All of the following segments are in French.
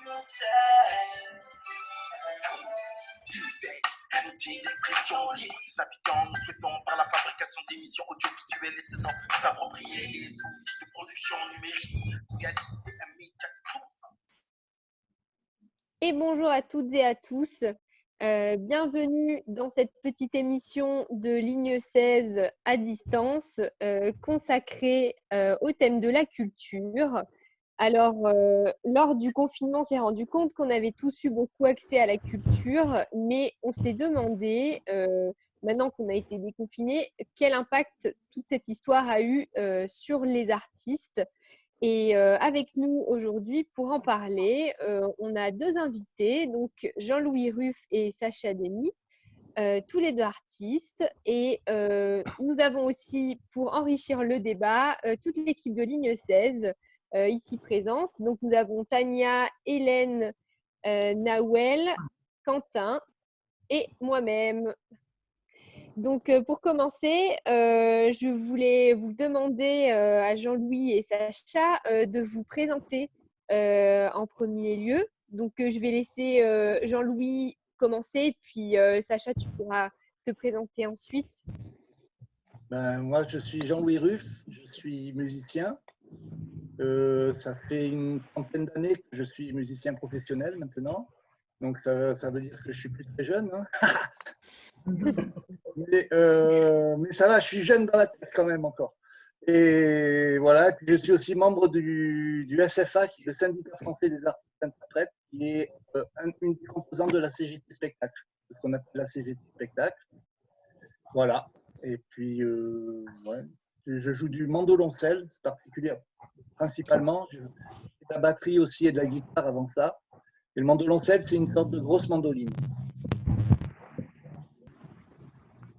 Un outil d'expression libre des habitants, nous souhaitons par la fabrication d'émissions audiovisuelles et sonores nous approprier les outils de production numérique, réaliser un média qui trouve. Et bonjour à toutes et à tous. Bienvenue dans cette petite émission de Ligne 16 à distance consacrée au thème de la culture. Alors, lors du confinement, on s'est rendu compte qu'on avait tous eu beaucoup accès à la culture, mais on s'est demandé, maintenant qu'on a été déconfinés, quel impact toute cette histoire a eu sur les artistes. Et avec nous aujourd'hui pour en parler, on a deux invités, donc Jean-Louis Ruff et Sacha Demy, tous les deux artistes. Et nous avons aussi, pour enrichir le débat, toute l'équipe de Ligne 16 ici présente. Donc nous avons Tania, Hélène, Nawel, Quentin et moi-même. Donc, pour commencer, je voulais vous demander à Jean-Louis et Sacha de vous présenter en premier lieu. Donc, je vais laisser Jean-Louis commencer, puis Sacha, tu pourras te présenter ensuite. Moi, je suis Jean-Louis Ruff, je suis musicien. Ça fait une trentaine d'années que je suis musicien professionnel maintenant. Donc, ça veut dire que je suis plus très jeune. Hein. mais ça va, je suis jeune dans la tête quand même encore. Et voilà, puis je suis aussi membre du SFA, qui est le syndicat français des artistes interprètes, qui est une des composantes de la CGT Spectacle, ce qu'on appelle la CGT Spectacle. Voilà. Et puis, ouais, je joue du mandoloncelle, c'est particulier, principalement. Je fais de la batterie aussi et de la guitare avant ça. Et le mandoloncelle, c'est une sorte de grosse mandoline.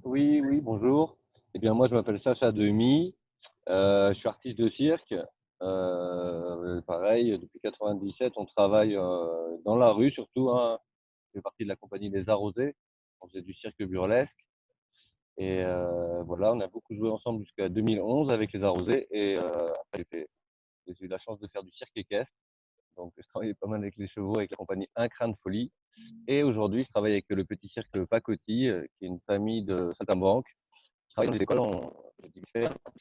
Oui, bonjour. Eh bien, moi, je m'appelle Sacha Demy. Je suis artiste de cirque. Pareil, depuis 97, on travaille dans la rue surtout. Hein. Je fais partie de la compagnie des Arrosés. On faisait du cirque burlesque. Et voilà, on a beaucoup joué ensemble jusqu'à 2011 avec les Arrosés. Et après, j'ai eu la chance de faire du cirque équestre. Donc, je travaillais pas mal avec les chevaux, avec la compagnie Un Crin de Folie. Et aujourd'hui, je travaille avec le petit cirque Pacotti, qui est une famille de saltimbanques. Je travaille dans les écoles,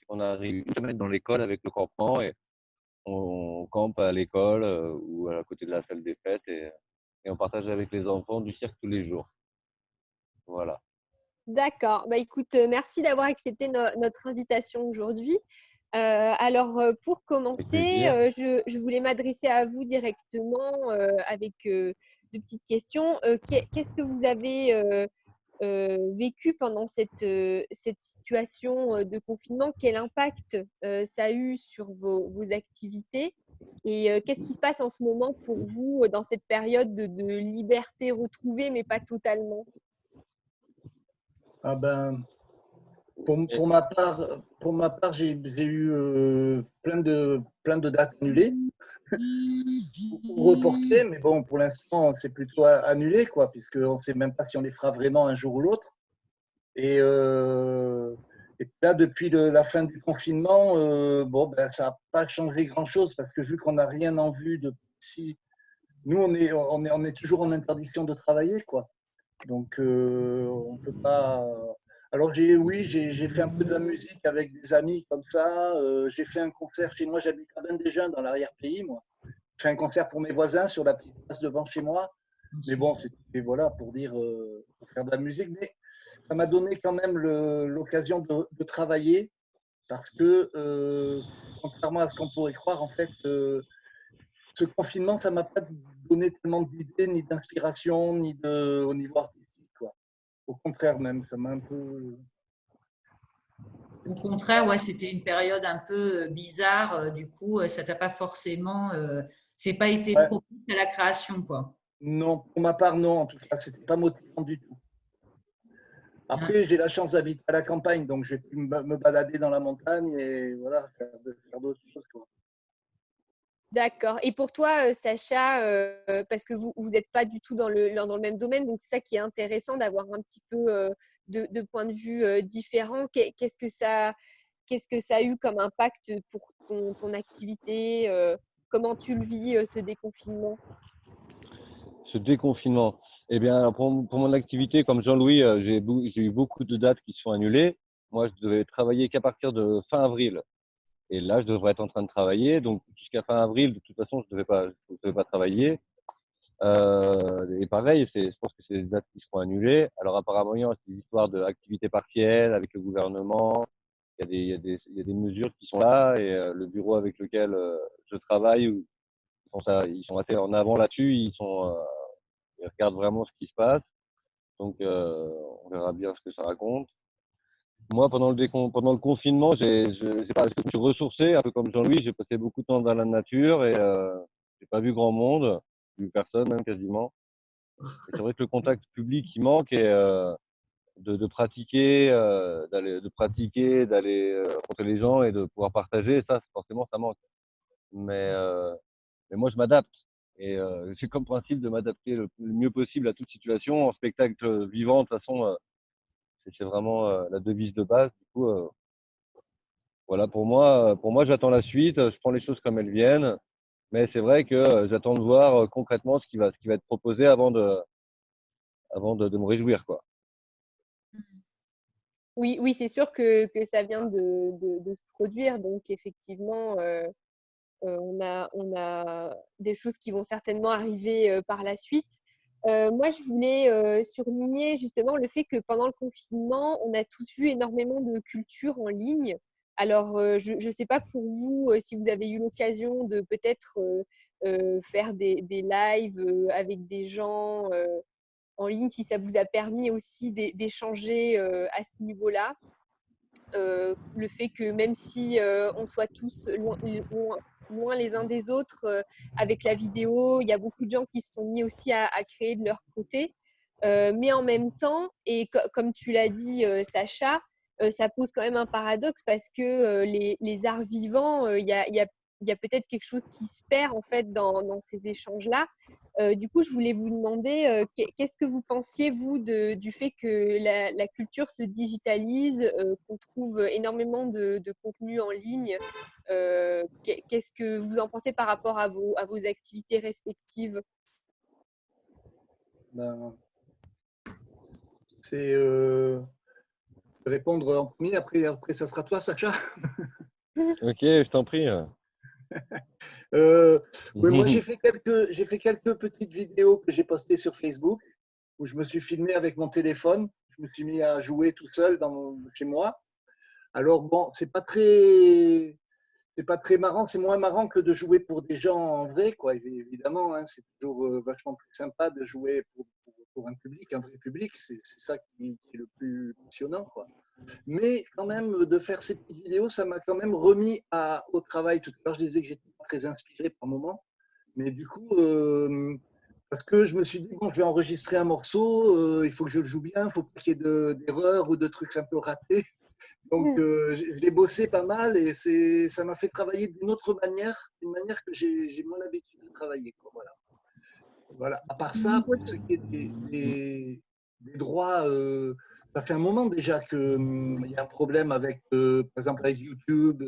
on arrive une semaine dans l'école avec le campement et on campe à l'école ou à côté de la salle des fêtes et on partage avec les enfants du cirque tous les jours. Voilà. D'accord. Bah, écoute, merci d'avoir accepté notre invitation aujourd'hui. Alors, pour commencer, je voulais m'adresser à vous directement avec deux petites questions. Qu'est-ce que vous avez vécu pendant cette situation de confinement? Quel impact ça a eu sur vos activités? Et qu'est-ce qui se passe en ce moment pour vous dans cette période de liberté retrouvée, mais pas totalement? Ah ben, pour ma part, j'ai eu plein de dates annulées ou reportées, mais bon, pour l'instant, c'est plutôt annulé, quoi, puisqu'on ne sait même pas si on les fera vraiment un jour ou l'autre. Et là, depuis la fin du confinement, bon, ben, ça n'a pas changé grand-chose, parce que vu qu'on n'a rien en vue de si nous, on est toujours en interdiction de travailler, quoi. Donc, on ne peut pas. Alors, j'ai fait un peu de la musique avec des amis comme ça. J'ai fait un concert chez moi, j'habite à Bain-des-Jains, dans l'arrière-pays, moi. J'ai fait un concert pour mes voisins sur la petite place devant chez moi. Mais bon, c'était voilà, pour faire de la musique. Mais ça m'a donné quand même l'occasion de travailler parce que, contrairement à ce qu'on pourrait croire, en fait, ce confinement, ça ne m'a pas donné tellement d'idées, ni d'inspiration, au niveau artistique, quoi. Au contraire même, ça m'a un peu… Au contraire, ouais, c'était une période un peu bizarre. Du coup, ça t'a pas forcément, c'est pas été Ouais. propice à la création, quoi. Non, pour ma part, non. En tout cas, c'était pas motivant du tout. Après, j'ai la chance d'habiter à la campagne, donc j'ai pu me balader dans la montagne et voilà, faire d'autres choses, quoi. D'accord. Et pour toi, Sacha, parce que vous n'êtes pas du tout dans le même domaine, donc c'est ça qui est intéressant d'avoir un petit peu de points de vue différents. Qu'est-ce que ça a eu comme impact pour ton activité? Comment tu le vis, ce déconfinement? ce déconfinement. Eh bien, pour mon activité, comme Jean-Louis, j'ai eu beaucoup de dates qui se sont annulées. Moi, je devais travailler qu'à partir de fin avril. Et là, je devrais être en train de travailler. Donc, jusqu'à fin avril, de toute façon, je devais pas travailler. Et pareil, je pense que c'est des dates qui seront annulées. Alors, apparemment, il y a des histoires d'activité partielle avec le gouvernement. Il y a des mesures qui sont là et le bureau avec lequel je travaille, ils sont assez en avant là-dessus. Ils regardent vraiment ce qui se passe. Donc, on verra bien ce que ça raconte. Moi, pendant le confinement, je me suis ressourcé, un peu comme Jean-Louis. J'ai passé beaucoup de temps dans la nature et j'ai pas vu grand monde, vu personne même quasiment. Et c'est vrai que le contact public, il manque et de pratiquer, d'aller rencontrer les gens et de pouvoir partager, ça, forcément, ça manque. Mais moi, je m'adapte. Et j'ai comme principe de m'adapter le mieux possible à toute situation. En spectacle vivant, de toute façon, c'est vraiment la devise de base. Du coup, voilà, pour moi, j'attends la suite. Je prends les choses comme elles viennent. Mais c'est vrai que j'attends de voir concrètement ce qui va être proposé avant de me réjouir, quoi. Oui, oui, c'est sûr que ça vient de se produire. Donc, effectivement, on a des choses qui vont certainement arriver par la suite. Moi, je voulais surligner justement le fait que pendant le confinement, on a tous vu énormément de culture en ligne. Alors, je ne sais pas pour vous si vous avez eu l'occasion de peut-être faire des lives avec des gens en ligne, si ça vous a permis aussi d'échanger à ce niveau-là. Le fait que même si on soit tous loin les uns des autres, avec la vidéo, il y a beaucoup de gens qui se sont mis aussi à créer de leur côté. Mais en même temps, et comme tu l'as dit, Sacha, ça pose quand même un paradoxe parce que les arts vivants, il y a peut-être quelque chose qui se perd en fait dans ces échanges-là. Du coup, je voulais vous demander, qu'est-ce que vous pensiez, vous, du fait que la culture se digitalise, qu'on trouve énormément de contenu en ligne. Qu'est-ce que vous en pensez par rapport à vos activités respectives? Ben, c'est répondre en premier, après ça sera toi, Sacha. Ok, je t'en prie. Oui, moi j'ai fait quelques petites vidéos que j'ai postées sur Facebook où je me suis filmé avec mon téléphone. Je me suis mis à jouer tout seul chez moi. Alors bon, c'est pas très marrant, c'est moins marrant que de jouer pour des gens en vrai, quoi. Évidemment, hein, c'est toujours vachement plus sympa de jouer pour un public, un vrai public. C'est ça qui est le plus passionnant, quoi. Mais quand même, de faire ces petites vidéos, ça m'a quand même remis au travail. Tout à l'heure, je disais que j'étais pas très inspiré par moment. Mais du coup, parce que je me suis dit, bon, je vais enregistrer un morceau, il faut que je le joue bien, il faut pas qu'il y ait d'erreurs ou de trucs un peu ratés. Donc, je l'ai bossé pas mal et ça m'a fait travailler d'une autre manière, une manière que j'ai moins l'habitude de travailler, quoi. Voilà. Voilà. À part ça, pour ce qui est des droits, ça fait un moment déjà qu'il y a un problème avec, par exemple, avec YouTube,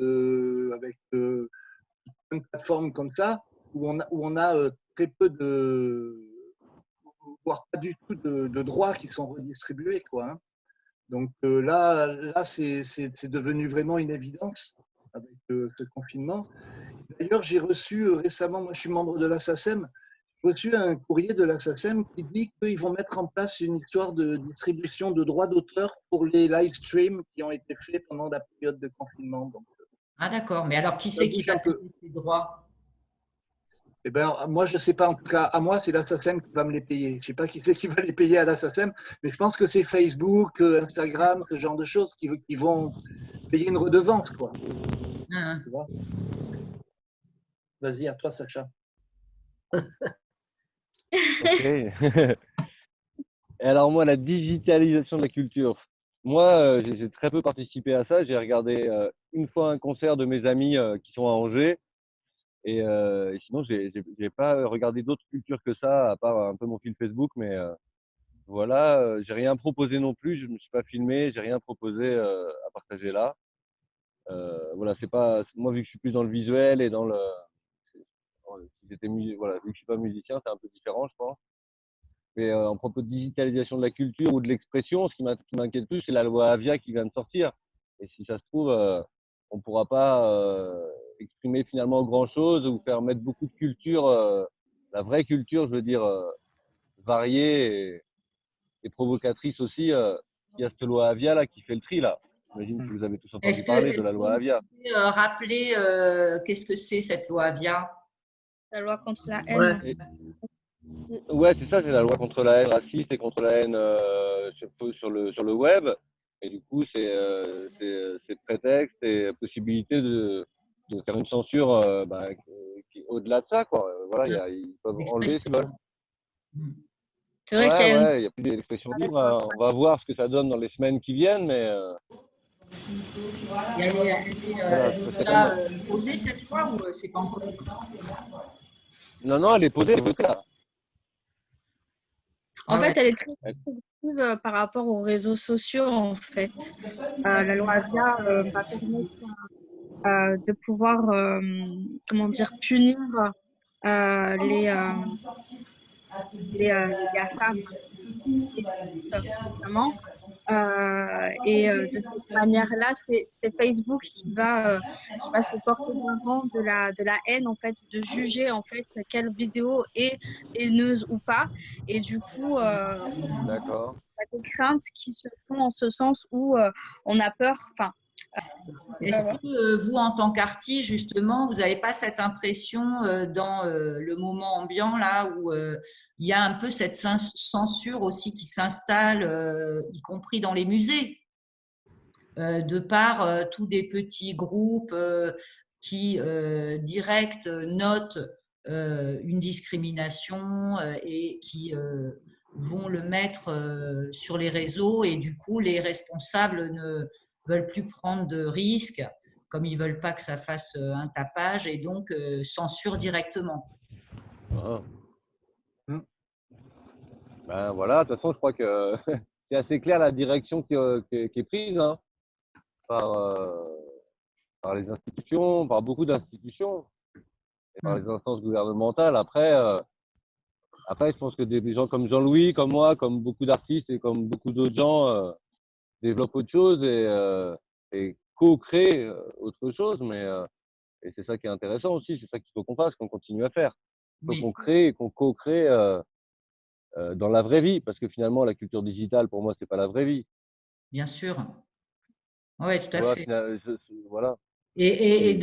avec une plateforme comme ça, où on a très peu voire pas du tout de droits qui sont redistribués, quoi, hein. Donc là c'est devenu vraiment une évidence avec ce confinement. D'ailleurs, j'ai reçu récemment, moi je suis membre de la SACEM, j'ai reçu un courrier de la SACEM qui dit qu'ils vont mettre en place une histoire de distribution de droits d'auteur pour les live streams qui ont été faits pendant la période de confinement. Donc, Ah, d'accord. Mais alors, qui ça c'est qui bouge va un peu. payer ces droits? Eh ben, moi, je ne sais pas, en tout cas, à moi, c'est la SACEM qui va me les payer. Je ne sais pas qui c'est qui va les payer à la SACEM, mais je pense que c'est Facebook, Instagram, ce genre de choses qui vont payer une redevance, quoi. Hein, Tu vois. Vas-y, à toi, Sacha. Ok. Et alors moi, la digitalisation de la culture. Moi, j'ai très peu participé à ça. J'ai regardé une fois un concert de mes amis qui sont à Angers. Et sinon, j'ai pas regardé d'autres cultures que ça, à part un peu mon fil Facebook. Mais voilà, j'ai rien proposé non plus. Je me suis pas filmé. J'ai rien proposé à partager là. Voilà, c'est pas moi vu que je suis plus dans le visuel et dans le. Si j'étais voilà, vu que je suis pas musicien, c'est un peu différent, je pense. Mais en propos de digitalisation de la culture ou de l'expression, ce qui m'inquiète plus, c'est la loi Avia qui vient de sortir. Et si ça se trouve, on ne pourra pas exprimer finalement grand-chose ou faire mettre beaucoup de culture, la vraie culture, je veux dire, variée et provocatrice aussi. Il y a cette loi Avia là qui fait le tri là. J'imagine que vous avez tous entendu parler de la loi Avia. Vous pouvez rappeler qu'est-ce que c'est cette loi Avia? La loi contre la haine. Ouais, c'est ça, c'est la loi contre la haine raciste et contre la haine sur le web. Et du coup, c'est prétexte et possibilité de faire une censure qui est au-delà de ça, quoi. Voilà, ils peuvent enlever ce veulent. C'est vrai qu'il y a il n'y a plus d'expression libre. On va voir ce que ça donne dans les semaines qui viennent, mais Elle est déjà posée cette loi ou c'est pas encore? non, elle est posée, elle est votée, là. En fait, elle est très positive par rapport aux réseaux sociaux, en fait. La loi Avia va permettre de pouvoir, comment dire, punir les GAFAM, notamment. De cette manière-là, c'est Facebook qui va se porter devant de la haine, en fait, de juger en fait quelle vidéo est haineuse ou pas. Et du coup, D'accord. il y a des craintes qui se font en ce sens où on a peur. Est-ce que vous, en tant qu'artiste, justement, vous n'avez pas cette impression dans le moment ambiant, là, où il y a un peu cette censure aussi qui s'installe, y compris dans les musées, de par tous des petits groupes qui, direct, notent une discrimination et qui vont le mettre sur les réseaux et du coup, les responsables ne veulent plus prendre de risques, comme ils ne veulent pas que ça fasse un tapage, et donc censurent directement. Ah. Ben voilà, de toute façon, je crois que c'est assez clair la direction qui est prise hein, par les institutions, par beaucoup d'institutions et par les instances gouvernementales. Après, je pense que des gens comme Jean-Louis, comme moi, comme beaucoup d'artistes et comme beaucoup d'autres gens développent autre chose et co-créent autre chose. Et c'est ça qui est intéressant aussi, c'est ça qu'il faut qu'on fasse, qu'on continue à faire. Il faut qu'on crée et qu'on co-crée dans la vraie vie, parce que finalement, la culture digitale, pour moi, c'est pas la vraie vie. Bien sûr. Oui, tout à fait. Voilà. Et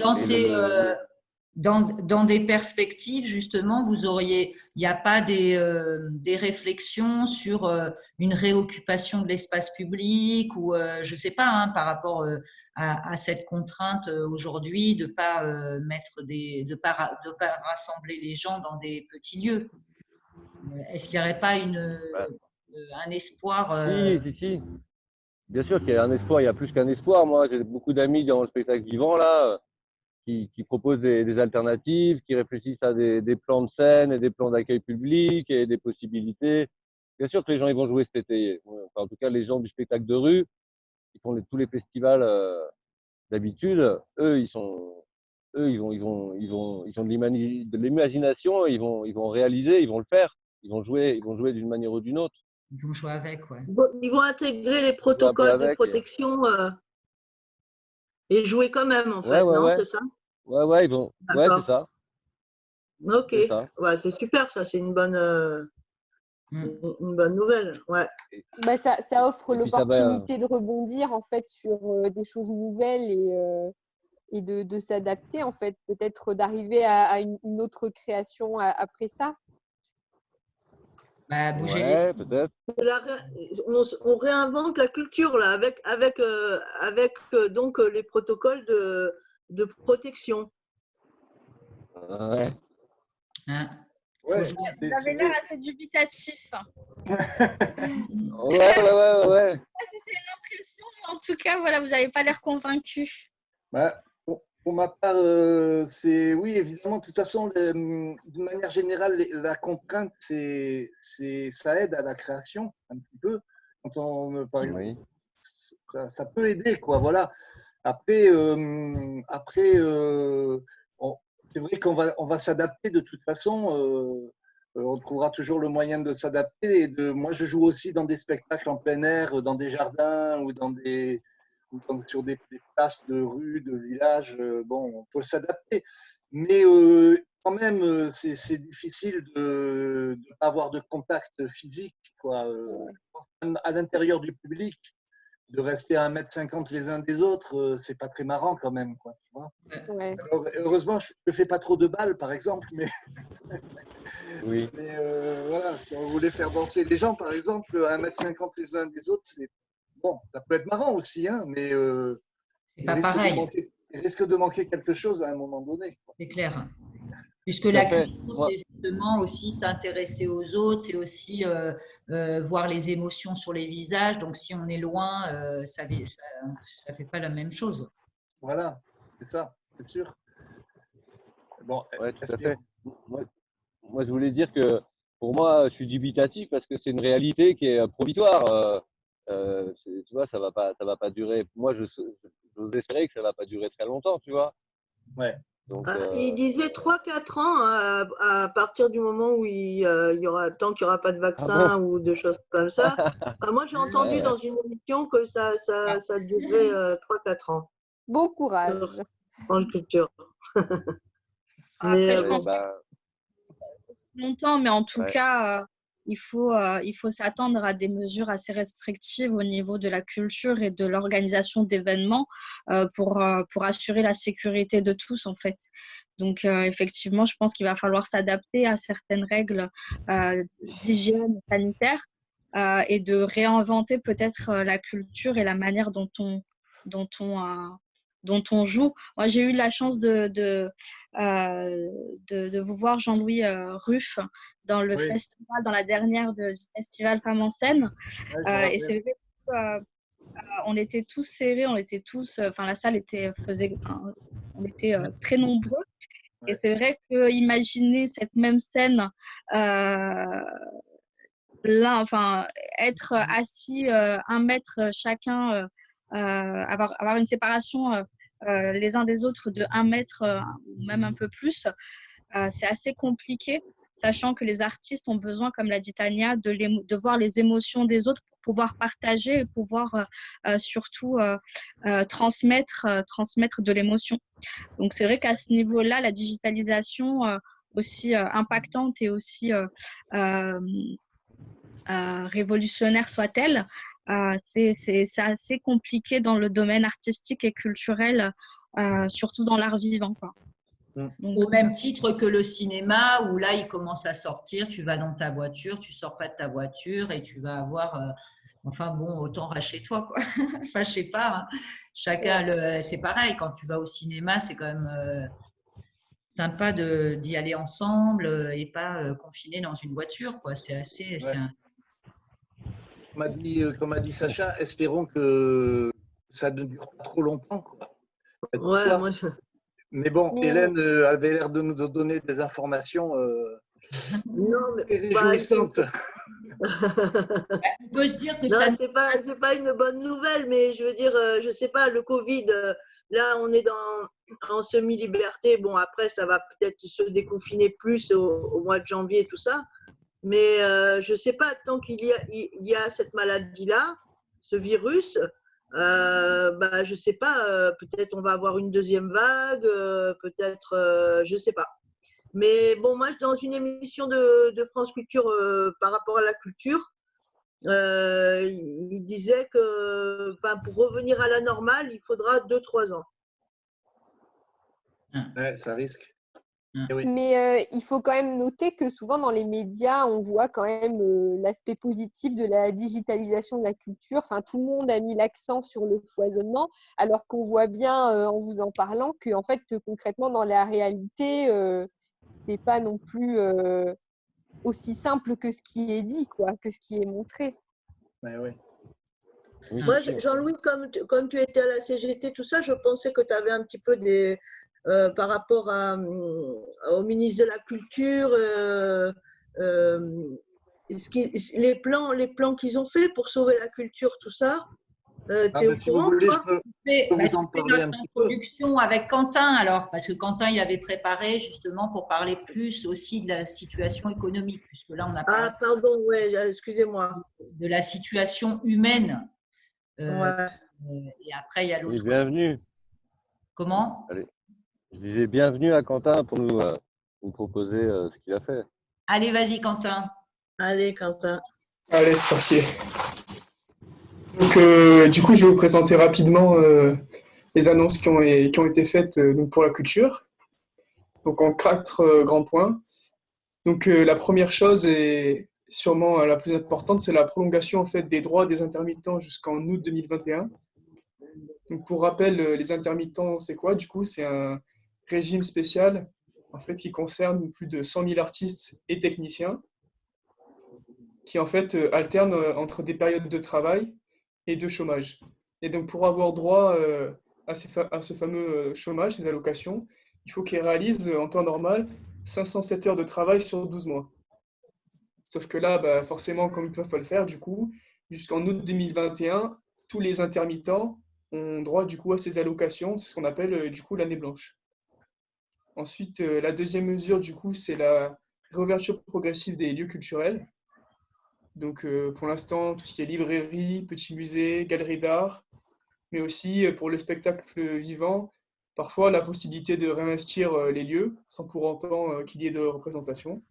dans des perspectives, justement, il n'y a pas des réflexions sur une réoccupation de l'espace public ou, je ne sais pas, hein, par rapport à cette contrainte aujourd'hui de ne pas rassembler les gens dans des petits lieux. Est-ce qu'il n'y aurait pas un espoir Si. Bien sûr qu'il y a un espoir, il y a plus qu'un espoir. Moi, j'ai beaucoup d'amis dans le spectacle vivant, là, qui proposent des alternatives, qui réfléchissent à des plans de scène et des plans d'accueil public et des possibilités. Bien sûr que les gens ils vont jouer cet été. Enfin, en tout cas, les gens du spectacle de rue, qui font tous les festivals d'habitude, eux, ils ont de l'imagination, ils vont réaliser, ils vont le faire, ils vont jouer d'une manière ou d'une autre. Ils vont jouer avec, ouais. Ils vont intégrer les protocoles de protection et jouer quand même, en fait, non? C'est ça? Ouais, ils vont. Ouais, c'est ça. Ok. Ouais, c'est super, ça. C'est une bonne nouvelle. Ouais. Ça offre l'opportunité de rebondir, en fait, sur des choses nouvelles et de s'adapter, en fait. Peut-être d'arriver à une autre création après ça. Ouais, peut-être. On réinvente la culture là avec donc les protocoles de protection. Ouais. Vous avez l'air assez dubitatif. Ouais. C'est une impression, mais en tout cas, voilà, vous n'avez pas l'air convaincu. Pour ma part, oui, évidemment, de toute façon, d'une manière générale, la contrainte, ça aide à la création un petit peu. Par exemple, ça peut aider, quoi. Voilà. Après, c'est vrai qu'on va s'adapter de toute façon. On on trouvera toujours le moyen de s'adapter. Moi, je joue aussi dans des spectacles en plein air, dans des jardins ou sur des places de rue, de village. Bon, on peut s'adapter. Mais quand même, c'est difficile de ne pas avoir de contact physique, quoi. Même à l'intérieur du public, de rester à 1,50 m les uns des autres, c'est pas très marrant quand même, quoi, tu vois. Ouais. Alors, heureusement, je ne fais pas trop de balles, par exemple, mais, Oui. mais voilà, si on voulait faire danser les gens, par exemple, à 1,50 m les uns des autres, bon, ça peut être marrant aussi, hein, mais C'est pas pareil, il risque de manquer quelque chose à un moment donné, quoi. c'est clair. Puisque Tout la à fait. culture, Moi, c'est justement aussi s'intéresser aux autres, c'est aussi voir les émotions sur les visages. Donc, si on est loin, ça fait pas la même chose. Voilà, c'est ça, c'est sûr. Bon, ouais, tout à fait. Moi, je voulais dire que pour moi, je suis dubitatif parce que c'est une réalité qui est provisoire. Tu vois, ça va pas durer. Moi, j'ose espérer que ça va pas durer très longtemps, tu vois. ouais. Donc, Il disait 3-4 ans, hein, à partir du moment où il y aura, tant qu'il n'y aura pas de vaccin ou de choses comme ça. Moi, j'ai entendu dans une émission que ça durerait 3-4 ans Bon courage. sur France Culture. Après, Mais je pense longtemps, mais en tout cas, il faut s'attendre à des mesures assez restrictives au niveau de la culture et de l'organisation d'événements pour assurer la sécurité de tous, en fait. Donc, effectivement, je pense qu'il va falloir s'adapter à certaines règles d'hygiène sanitaire et de réinventer peut-être la culture et la manière dont on joue. Moi, j'ai eu la chance de vous voir, Jean-Louis Ruff, dans le festival, dans la dernière du festival Femmes en scène. Et c'est vrai qu'on était tous serrés, on était tous, la salle on était très nombreux. Et c'est vrai que imaginer cette même scène là, être assis 1 mètre chacun, avoir une séparation les uns des autres de 1 mètre ou même un peu plus, c'est assez compliqué, sachant que les artistes ont besoin, comme l'a dit Tania, de voir les émotions des autres pour pouvoir partager et pouvoir surtout transmettre de l'émotion. Donc c'est vrai qu'à ce niveau-là, la digitalisation, aussi impactante et aussi révolutionnaire soit-elle, c'est assez compliqué dans le domaine artistique et culturel, surtout dans l'art vivant, quoi. Donc, au même titre que le cinéma, où là, il commence à sortir, tu vas dans ta voiture, tu sors pas de ta voiture et tu vas avoir… autant reste chez toi, quoi. Je sais pas, hein. Chacun, c'est pareil, quand tu vas au cinéma, c'est quand même… sympa d'y aller ensemble et pas confiné dans une voiture, quoi. C'est assez… Comme a dit Sacha, espérons que ça ne dure pas trop longtemps, quoi. Mais bon, Hélène avait l'air de nous donner des informations réjouissantes. On peut se dire que non, c'est pas une bonne nouvelle, mais je veux dire, je sais pas, le Covid, là, on est en semi-liberté. Bon, après, ça va peut-être se déconfiner plus au mois de janvier et tout ça. Mais je ne sais pas, tant qu'il y a cette maladie-là, ce virus, je ne sais pas, peut-être on va avoir une deuxième vague, peut-être, je ne sais pas. Mais bon, moi, dans une émission de France Culture par rapport à la culture, il disait que pour revenir à la normale, il faudra 2-3 ans. Ouais, ça risque. Mais il faut quand même noter que souvent dans les médias, on voit quand même l'aspect positif de la digitalisation de la culture. Enfin, tout le monde a mis l'accent sur le foisonnement, alors qu'on voit bien en vous en parlant que en fait, concrètement, dans la réalité, c'est pas non plus aussi simple que ce qui est dit, quoi, que ce qui est montré. Ouais, oui. Moi, Jean-Louis, comme tu étais à la CGT, tout ça, je pensais que tu avais un petit peu des… par rapport au ministre de la Culture, les plans qu'ils ont fait pour sauver la culture, tout ça, T'es au Si vous courant, voulez, je toi? peux Tu vous en fais parler notre un petit peu. introduction avec Quentin alors, parce que Quentin il avait préparé justement pour parler plus aussi de la situation économique, puisque là on a parlé Ah, pardon, ouais, excusez-moi. de la situation humaine. Euh, Ouais. et après il y a Et l'autre. bienvenue. Comment? Allez. Je disais bienvenue à Quentin pour nous proposer ce qu'il a fait. Allez, vas-y Quentin. Allez, Quentin. Allez, c'est parti. Donc, du coup, je vais vous présenter rapidement les annonces qui ont été faites donc pour la culture. Donc, en 4 grands points. Donc, la première chose et sûrement la plus importante, c'est la prolongation en fait des droits des intermittents jusqu'en août 2021. Donc, pour rappel, les intermittents, c'est quoi? Du coup, c'est un régime spécial en fait qui concerne plus de 100 000 artistes et techniciens qui en fait alternent entre des périodes de travail et de chômage. Et donc pour avoir droit à ce fameux chômage, ces allocations, il faut qu'ils réalisent en temps normal 507 heures de travail sur 12 mois. Sauf que là, bah, forcément, comme ils ne peuvent pas le faire, du coup, jusqu'en août 2021, tous les intermittents ont droit du coup à ces allocations. C'est ce qu'on appelle du coup l'année blanche. Ensuite, la deuxième mesure, du coup, c'est la réouverture progressive des lieux culturels. Donc pour l'instant, tout ce qui est librairie, petits musées, galeries d'art, mais aussi pour le spectacle vivant, parfois la possibilité de réinvestir les lieux sans pour autant qu'il y ait de représentation.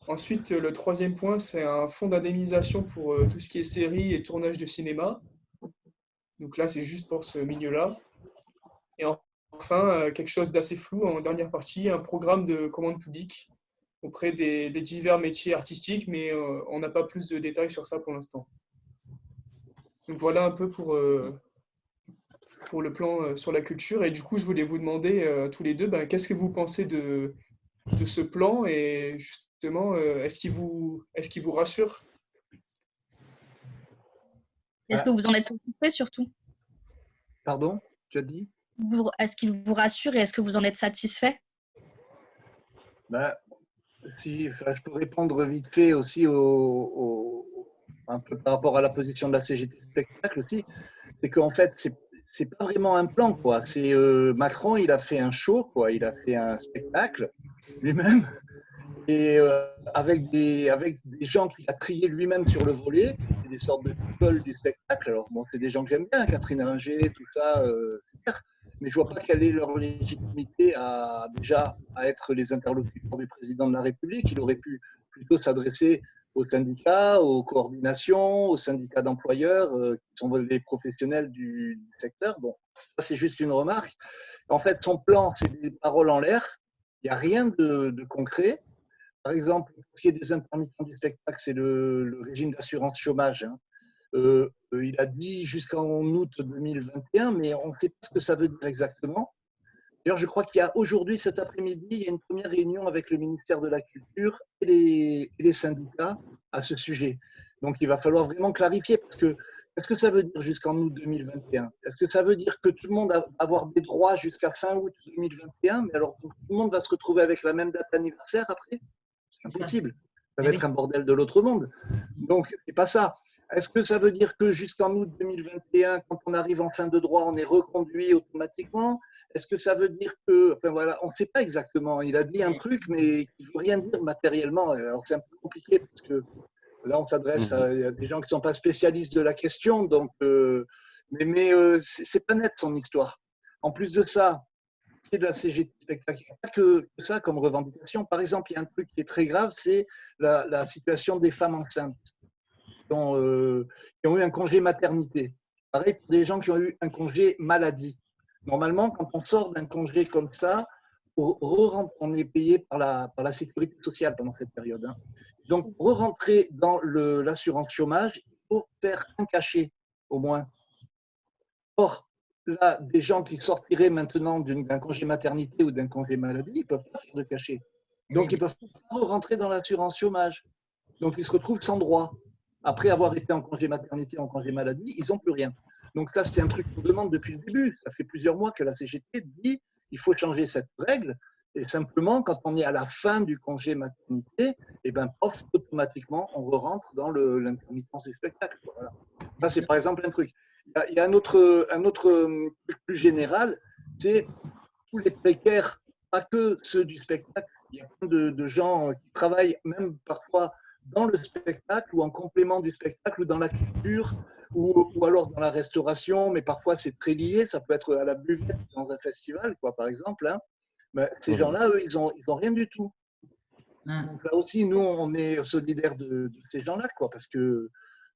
Ensuite, le troisième point, c'est un fonds d'indemnisation pour tout ce qui est séries et tournage de cinéma. Donc là, c'est juste pour ce milieu-là. Et enfin, quelque chose d'assez flou en dernière partie, un programme de commande publique auprès des divers métiers artistiques, mais on n'a pas plus de détails sur ça pour l'instant. Donc voilà un peu pour le plan sur la culture. Et du coup, je voulais vous demander tous les deux, qu'est-ce que vous pensez de ce plan et justement, est-ce qu'il vous rassure? Est-ce que vous en êtes satisfait surtout? Pardon, tu as dit? Est-ce qu'il vous rassure et est-ce que vous en êtes satisfait? Si, je peux répondre vite fait aussi un peu par rapport à la position de la CGT Spectacle aussi. C'est qu'en fait, c'est pas vraiment un plan, quoi. C'est Macron, il a fait un show, quoi. Il a fait un spectacle lui-même et avec des gens qu'il a triés lui-même sur le volet, c'est des sortes de people du spectacle. Alors bon, c'est des gens que j'aime bien, Catherine Ringer, tout ça, super. Mais je vois pas quelle est leur légitimité à être les interlocuteurs du président de la République. Il aurait pu plutôt s'adresser aux syndicats, aux coordinations, aux syndicats d'employeurs qui sont les professionnels du secteur. Bon, ça c'est juste une remarque. En fait, son plan, c'est des paroles en l'air. Il n'y a rien de concret. Par exemple, ce qui est des intermittents du spectacle, c'est le régime d'assurance chômage. Hein. Il a dit jusqu'en août 2021, mais on ne sait pas ce que ça veut dire exactement. D'ailleurs, je crois qu'il y a aujourd'hui, cet après-midi, il y a une première réunion avec le ministère de la Culture et les syndicats à ce sujet. Donc, il va falloir vraiment clarifier parce que qu'est-ce que ça veut dire jusqu'en août 2021? Est-ce que ça veut dire que tout le monde va avoir des droits jusqu'à fin août 2021, mais alors tout le monde va se retrouver avec la même date anniversaire après? C'est impossible. Ça va être un bordel de l'autre monde. Donc, c'est pas ça. Est-ce que ça veut dire que jusqu'en août 2021, quand on arrive en fin de droit, on est reconduit automatiquement? Est-ce que ça veut dire que… Enfin voilà, on ne sait pas exactement. Il a dit un truc, mais qui ne veut rien dire matériellement. Alors c'est un peu compliqué parce que là, on s'adresse à des gens qui ne sont pas spécialistes de la question. Donc, mais c'est pas net son histoire. En plus de ça, de la CGT Spectacle, il n'y a pas que ça comme revendication. Par exemple, il y a un truc qui est très grave, c'est la situation des femmes enceintes qui ont eu un congé maternité. Pareil pour des gens qui ont eu un congé maladie. Normalement, quand on sort d'un congé comme ça, on est payé par la sécurité sociale pendant cette période. Hein. Donc, pour re-rentrer dans l'assurance chômage, il faut faire un cachet au moins. Or, là, des gens qui sortiraient maintenant d'un congé maternité ou d'un congé maladie, ils ne peuvent pas faire de cachet. Donc, ils ne peuvent pas rentrer dans l'assurance chômage. Donc, ils se retrouvent sans droit. Après avoir été en congé maternité, en congé maladie, ils n'ont plus rien. Donc, ça, c'est un truc qu'on demande depuis le début. Ça fait plusieurs mois que la CGT dit qu'il faut changer cette règle. Et simplement, quand on est à la fin du congé maternité, et ben, automatiquement, on re-rentre dans l'intermittence du spectacle. Voilà. Ça, c'est par exemple un truc. Il y a un autre truc plus général, c'est tous les précaires, pas que ceux du spectacle. Il y a plein de gens qui travaillent même parfois dans le spectacle ou en complément du spectacle ou dans la culture ou alors dans la restauration, mais parfois c'est très lié. Ça peut être à la buvette dans un festival, quoi, par exemple. Hein. Mais ces gens-là, eux, ils ont rien du tout. Donc là aussi, nous, on est solidaires de ces gens-là, quoi, parce que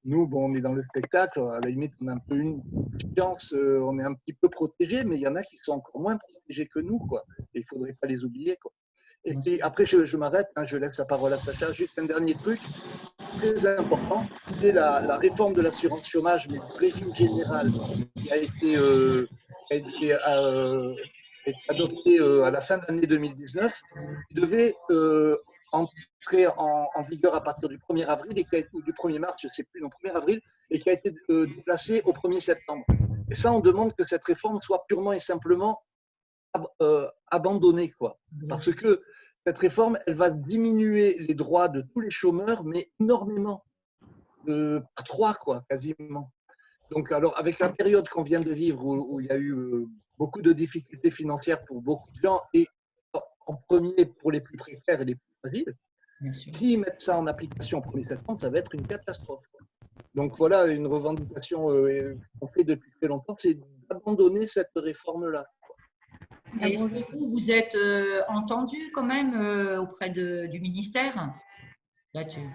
nous, bon, on est dans le spectacle, à la limite, on a un peu une chance, on est un petit peu protégés, mais il y en a qui sont encore moins protégés que nous, quoi. Et il ne faudrait pas les oublier, quoi. Et puis après, je m'arrête, hein, je laisse la parole à Sacha. Juste un dernier truc très important, c'est la réforme de l'assurance chômage, mais du régime général, qui a été adopté à la fin de l'année 2019, qui devait entrer en vigueur à partir du 1er avril ou du 1er mars, je ne sais plus, non, 1er avril, et qui a été déplacé au 1er septembre. Et ça, on demande que cette réforme soit purement et simplement abandonnée, quoi. Parce que cette réforme, elle va diminuer les droits de tous les chômeurs, mais énormément, par 3, quoi, quasiment. Donc, alors, avec la période qu'on vient de vivre, où il y a eu beaucoup de difficultés financières pour beaucoup de gens, et en premier pour les plus précaires et les plus fragiles, s'ils mettent ça en application au 1er septembre, ça va être une catastrophe. Donc voilà, une revendication qu'on fait depuis très longtemps, c'est d'abandonner cette réforme-là. Et est-ce que vous êtes entendu quand même auprès du ministère là-dessus?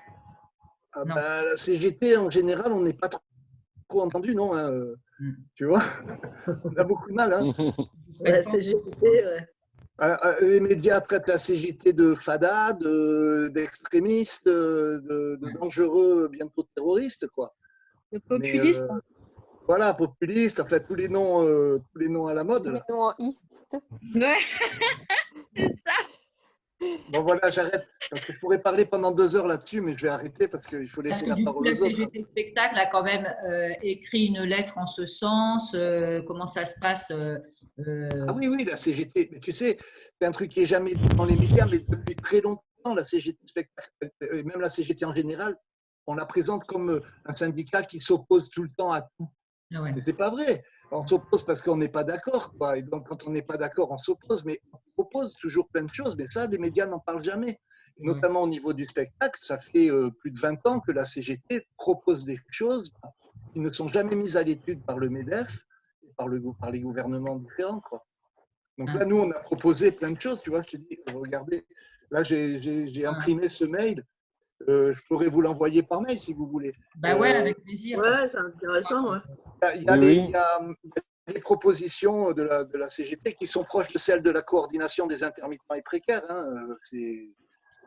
La CGT, en général, on n'est pas trop entendu, non hein, tu vois, on a beaucoup de mal. Hein. La CGT, ouais. Les médias traitent la CGT de fada, d'extrémistes, de dangereux, bientôt terroristes, quoi. De populistes. Voilà, populistes, en fait, tous les noms à la mode. Tous les noms en iste. Ouais, c'est ça. Bon, voilà, j'arrête. Je pourrais parler pendant 2 heures là-dessus, mais je vais arrêter parce qu'il faut laisser la parole aux autres. La CGT Spectacle a quand même écrit une lettre en ce sens. Comment ça se passe Ah oui, la CGT. Mais tu sais, c'est un truc qui n'est jamais dit dans les médias, mais depuis très longtemps, la CGT Spectacle, et même la CGT en général, on la présente comme un syndicat qui s'oppose tout le temps à tout. Ah ouais. Mais ce n'est pas vrai. On s'oppose parce qu'on n'est pas d'accord, quoi. Et donc, quand on n'est pas d'accord, on s'oppose. Mais on propose toujours plein de choses. Mais ça, les médias n'en parlent jamais. Et notamment au niveau du spectacle, ça fait plus de 20 ans que la CGT propose des choses qui ne sont jamais mises à l'étude par le MEDEF et par les gouvernements différents, quoi. Donc là, nous, on a proposé plein de choses. Tu vois, je te dis, regardez, là, j'ai imprimé ce mail. Je pourrais vous l'envoyer par mail si vous voulez. Bah ouais, avec plaisir. Ouais, c'est intéressant. Ouais. Il y a les propositions de la CGT qui sont proches de celles de la coordination des intermittents et précaires. Hein. C'est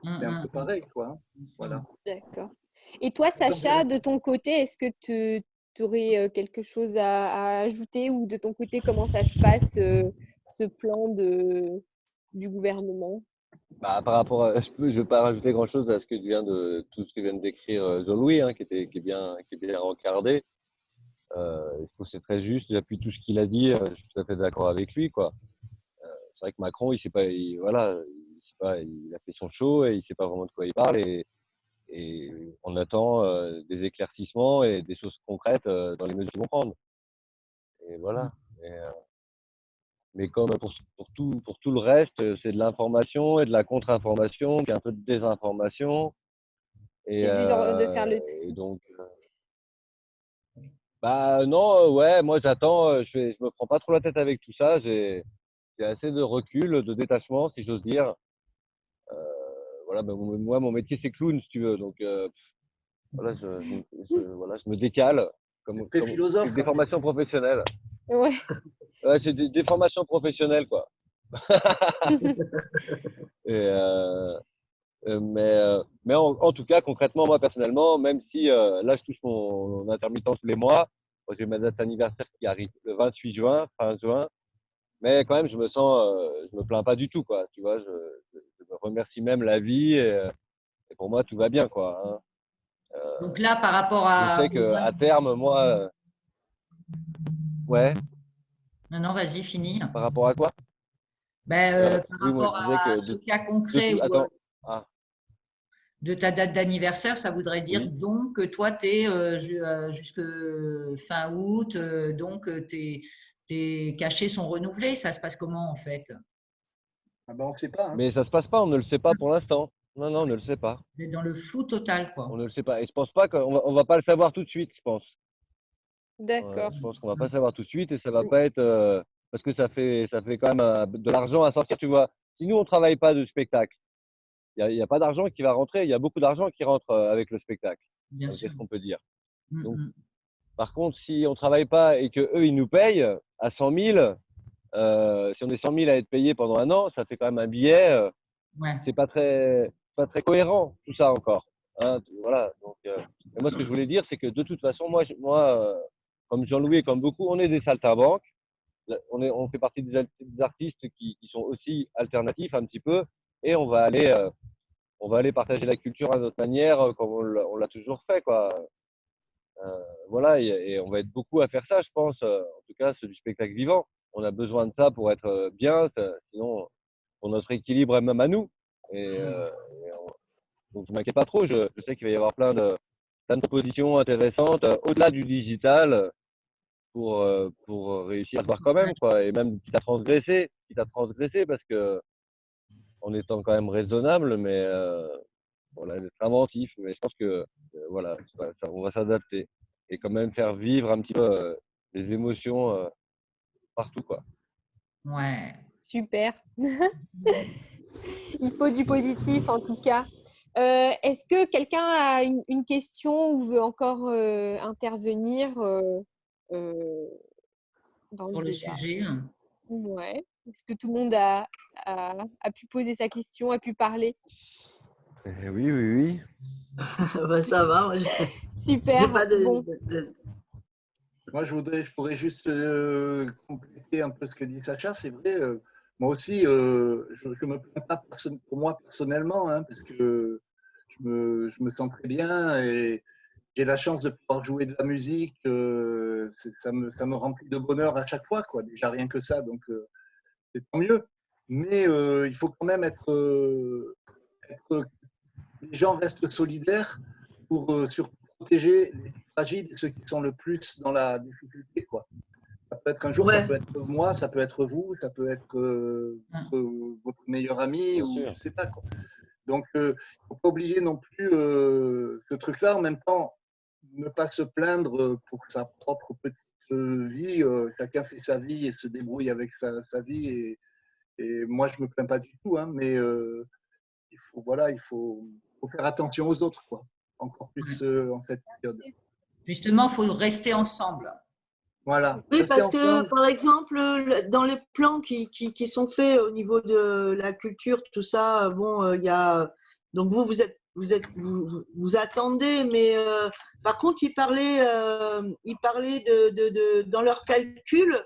un peu pareil, quoi. Hein. Voilà. D'accord. Et toi, Sacha, de ton côté, est-ce que tu aurais quelque chose à ajouter ou de ton côté, comment ça se passe, ce plan du gouvernement? Par rapport à, je ne vais pas rajouter grand-chose à ce que tout ce que vient de décrire Jean-Louis, hein, qui est bien encardé. Je trouve que c'est très juste. J'appuie tout ce qu'il a dit. Je suis tout à fait d'accord avec lui, quoi. C'est vrai que Macron, il a fait son show et il ne sait pas vraiment de quoi il parle. Et on attend des éclaircissements et des choses concrètes dans les mesures qu'ils vont prendre. Et voilà. Mais comme pour tout le reste, c'est de l'information et de la contre-information, puis un peu de désinformation. C'est du genre de faire le tri. Et donc, non, ouais, moi j'attends, je me prends pas trop la tête avec tout ça. J'ai assez de recul, de détachement, si j'ose dire. Voilà, moi, mon métier c'est clown, si tu veux. Donc, voilà, je me décale comme philosophe, des formations professionnelles. Ouais. Ouais, c'est des formations professionnelles, quoi. Mais en tout cas, concrètement, moi personnellement, même si là je touche mon intermittence tous les mois, j'ai ma date anniversaire qui arrive le 28 juin, fin juin, mais quand même je me plains pas du tout, quoi. Tu vois, je me remercie même la vie et pour moi tout va bien, quoi. Hein. Donc là, par rapport à… Je sais qu'à terme, moi… Ouais. Non, vas-y, finis. Par rapport à quoi? Par rapport à ce cas concret où… de ta date d'anniversaire, ça voudrait dire Oui. donc que toi, tu es jusque fin août, donc tes cachets sont renouvelés. Ça se passe comment en fait? Ah ben, on ne sait pas. Hein. Mais ça se passe pas, on ne le sait pas pour l'instant. Non, non, on ne le sait pas. Tu es dans le flou total, On quoi. ne le sait pas. Et je pense pas on va pas le savoir tout de suite, je pense. D'accord. Je pense qu'on va pas le savoir tout de suite et ça va pas être parce que ça fait quand même de l'argent à sortir, tu vois. Si nous on travaille pas de spectacle, il y a pas d'argent qui va rentrer. Il y a beaucoup d'argent qui rentre avec le spectacle. Bien sûr. Qu'est-ce qu'on peut dire? Mm, Donc, mm. par contre, si on travaille pas et que eux ils nous payent à 100 000, si on est 100 000 à être payé pendant un an, ça fait quand même un billet. Ouais. C'est pas très cohérent tout ça encore. Hein, voilà. Donc, et moi ce que je voulais dire, c'est que de toute façon, moi, comme Jean-Louis et comme beaucoup, on est des saltimbanques. On fait partie des artistes qui sont aussi alternatifs un petit peu, et on va aller partager la culture à notre manière, comme on l'a toujours fait, quoi. Voilà, et on va être beaucoup à faire ça, je pense. En tout cas, c'est du spectacle vivant. On a besoin de ça pour être bien, sinon pour notre équilibre même à nous. Donc je m'inquiète pas trop. Je sais qu'il va y avoir plein de propositions intéressantes au-delà du digital pour réussir à se voir quand même, quoi. Et même quitte à transgresser parce que en étant quand même raisonnable, mais voilà, d'être inventif. Mais je pense que voilà, on va s'adapter et quand même faire vivre un petit peu les émotions partout, quoi. Ouais. Super. Il faut du positif en tout cas. Est-ce que quelqu'un a une question ou veut encore intervenir dans le Sur le débat? sujet. Ouais. Est-ce que tout le monde a pu poser sa question, a pu parler? Oui, oui, oui. Ben, ça va, moi, j'ai Super. pas Bon. Moi, je pourrais juste compléter un peu ce que dit Sacha. C'est vrai, moi aussi, je me plains pas pour moi personnellement, hein, parce que je me sens très bien et j'ai la chance de pouvoir jouer de la musique. Ça me remplit de bonheur à chaque fois, quoi. Déjà rien que ça, donc c'est tant mieux. Mais il faut quand même les gens restent solidaires pour protéger les plus fragiles et ceux qui sont le plus dans la difficulté, quoi. Ça peut être qu'un jour, ça Ouais. peut être moi, ça peut être vous, ça peut être votre meilleur ami, Bien ou sûr. je sais pas, quoi. Donc, il ne faut pas oublier non plus ce truc-là. En même temps, ne pas se plaindre pour sa propre petite vie. Chacun fait sa vie et se débrouille avec sa vie. Et moi, je me plains pas du tout, hein, mais il faut faire attention aux autres, quoi. Encore plus en cette période. Justement, il faut rester ensemble. Voilà. Oui, Restez parce que, ensemble. par exemple, dans les plans qui sont faits au niveau de la culture, tout ça, bon, il y a. Donc, vous attendez, mais par contre, ils parlaient dans leurs calculs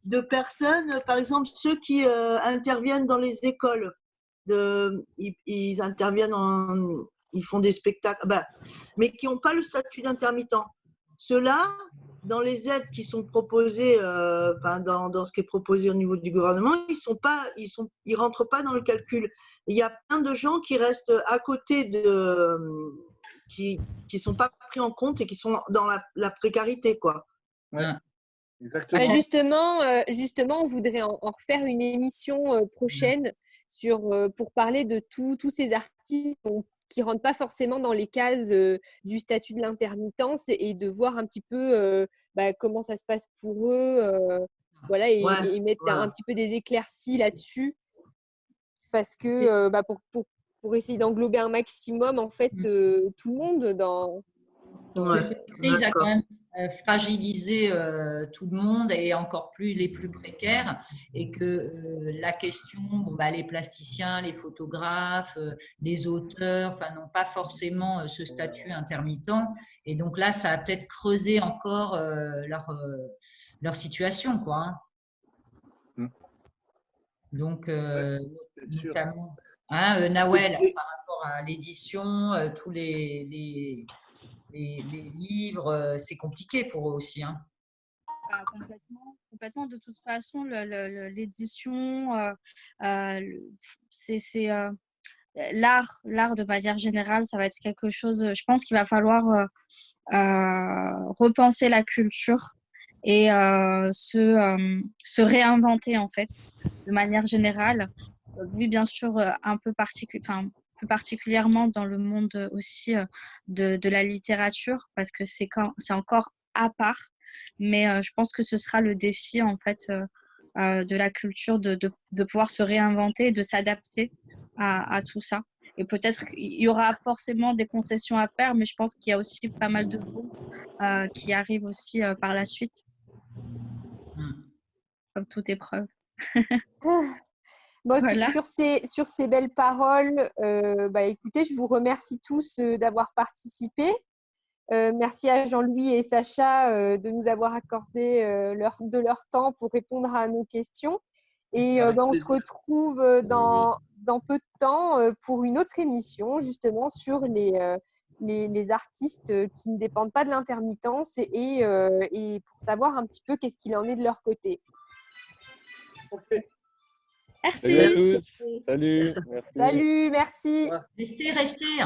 de personnes, par exemple, ceux qui interviennent dans les écoles. Ils interviennent ils font des spectacles, mais qui n'ont pas le statut d'intermittent. Ceux-là, dans les aides qui sont proposées, dans ce qui est proposé au niveau du gouvernement, ils rentrent pas dans le calcul. Il y a plein de gens qui restent à côté qui sont pas pris en compte et qui sont dans la précarité, quoi. Ouais, Hein. exactement. Justement, on voudrait en refaire une émission prochaine pour parler de tous ces artistes qui ne rentrent pas forcément dans les cases du statut de l'intermittence et de voir un petit peu comment ça se passe pour eux, voilà, Ouais, et mettre voilà. un petit peu des éclaircies là-dessus parce que pour essayer d'englober un maximum en fait tout le monde dans Parce Ouais, que cette crise a quand d'accord. même fragilisé tout le monde et encore plus les plus précaires et que la question, les plasticiens, les photographes, les auteurs, n'ont pas forcément ce statut intermittent et donc là, ça a peut-être creusé encore leur situation, quoi. Hein. Mm. Donc, Ouais, c'est sûr. notamment, Ce que Nawel, disait- par rapport à l'édition, tous les livres, c'est compliqué pour eux aussi. Hein. Complètement. De toute façon, l'édition, c'est l'art de manière générale, ça va être quelque chose, je pense qu'il va falloir repenser la culture et se réinventer en fait de manière générale. Oui, bien sûr, un peu plus particulièrement dans le monde aussi de la littérature, parce que c'est encore à part. Mais je pense que ce sera le défi en fait de la culture de pouvoir se réinventer et de s'adapter à tout ça. Et peut-être qu'il y aura forcément des concessions à faire, mais je pense qu'il y a aussi pas mal de bons qui arrivent aussi par la suite, comme toute épreuve. Bon, Voilà. sur ces belles paroles, écoutez, je vous remercie tous d'avoir participé. Merci à Jean-Louis et Sacha de nous avoir accordé de leur temps pour répondre à nos questions. Et on se retrouve dans peu de temps pour une autre émission, justement, sur les artistes qui ne dépendent pas de l'intermittence et pour savoir un petit peu qu'est-ce qu'il en est de leur côté. Ok. Salut à Merci. tous. Salut. Merci. Salut, merci. Restez.